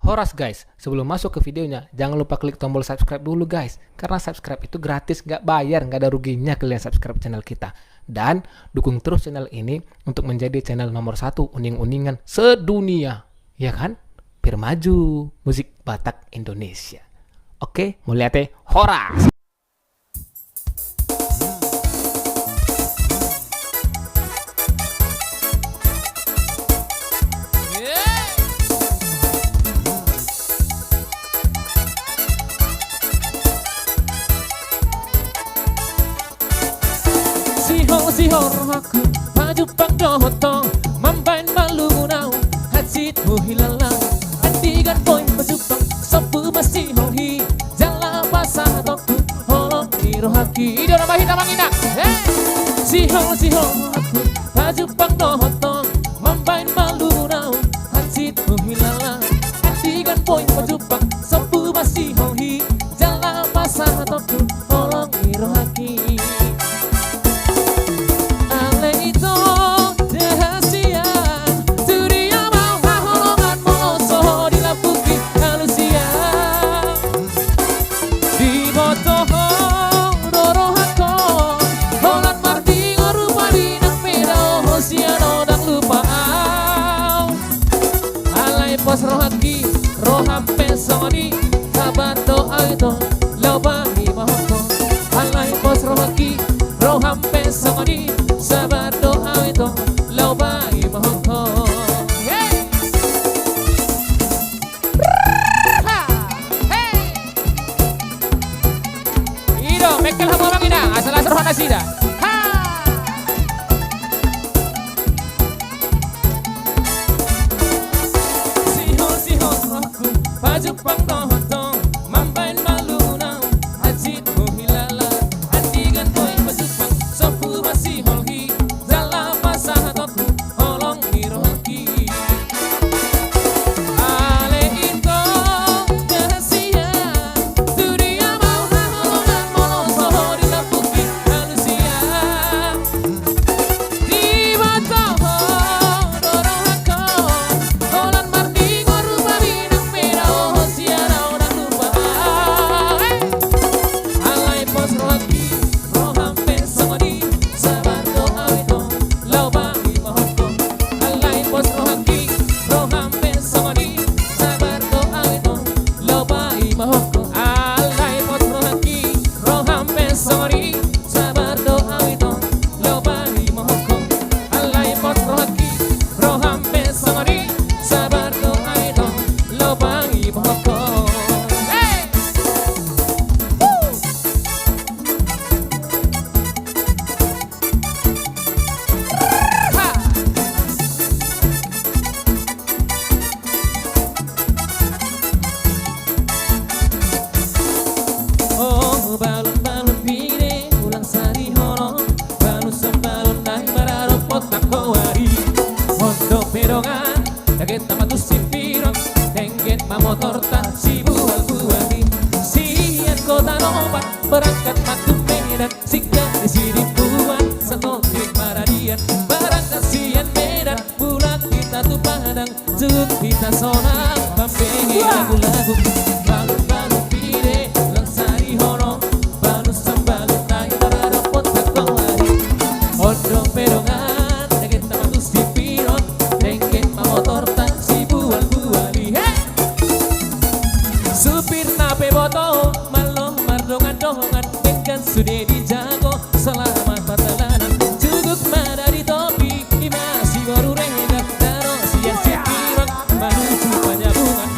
Horas guys, sebelum masuk ke videonya, jangan lupa klik tombol subscribe dulu guys. Karena subscribe itu gratis, nggak bayar, nggak ada ruginya kalian subscribe channel kita. Dan dukung terus channel ini untuk menjadi channel nomor 1 uning-uningan sedunia. Ya kan? Biar maju musik Batak Indonesia. Oke, mulai teh Horas. Sihor aku maju pang dohotong mambain malu nau hatsit hilalang andigan poin masupang sopu masih hohi jala basah toku holong hiro haki ide nama hita mangina sihor aku maju pang dohotong mambain malu nau hatsit hilalang andigan poin masupang sopu masih hohi jala basah toku holong hiro haki. Pos rohaki, rohampe soni, kabato aito, laubani mahoko. Alai pos rohaki, rohampe soni, sabato aito, laubani mahoko. Hey! Hey! Ido, mekel hamo mangina, asal-asal rohana sida. Baju pang dohotong mambain malu nau hatsit hilala andigan poin masupang sopu masih holhi jala basah toku holong hiro haki ale ito rahasia dunia mau holongan molo soho di lampuki halusia di batoho dorong hako holan mardi ngoru babi balon-balon pire ulang sari hono balon sembalon naik bararo potak kowari hondo perongan daget nama tu si pirong tengget mamotor tak si bual-buali sian kota nompat berangkat matu medan singga di sini puan setotik maradian berangkat sian medan bulan kita tu padang cut kita sonang pampengi lagu-lagu balon-balon pire ulang sari hono Ondo perongan, daget nama tu si pirong tengget mamotor tak si bual-buali supir nape boto malo mardongan-dongan dengan sudah dijago selamat perjalanan cukup madari topi masih baru rendah taro siang si pirong menuju Panjabungan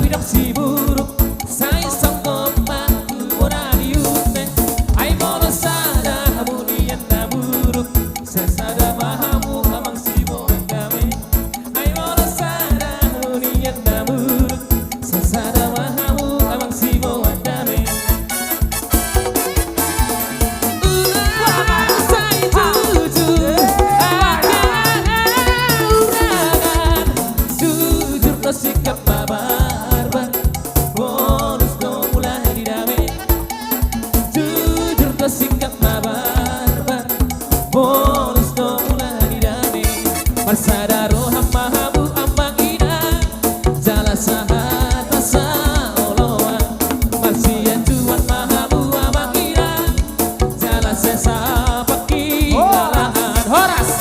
widok si buruk sai sangko matu ora diute ai mono sada hamunian na buruk sesada mahamu amang si boendame ai mono sada hamunian na buruk sesada mahamu amang si boendame sai jujur jujur no sikap barbar bonus no mulai didame jujur no sikap barbar bonus no mulai didame parsadaro hamba habu ambang ina jala sahat asa oloa parsian juan mahabu ambang ina jala sesa pakilahan horas.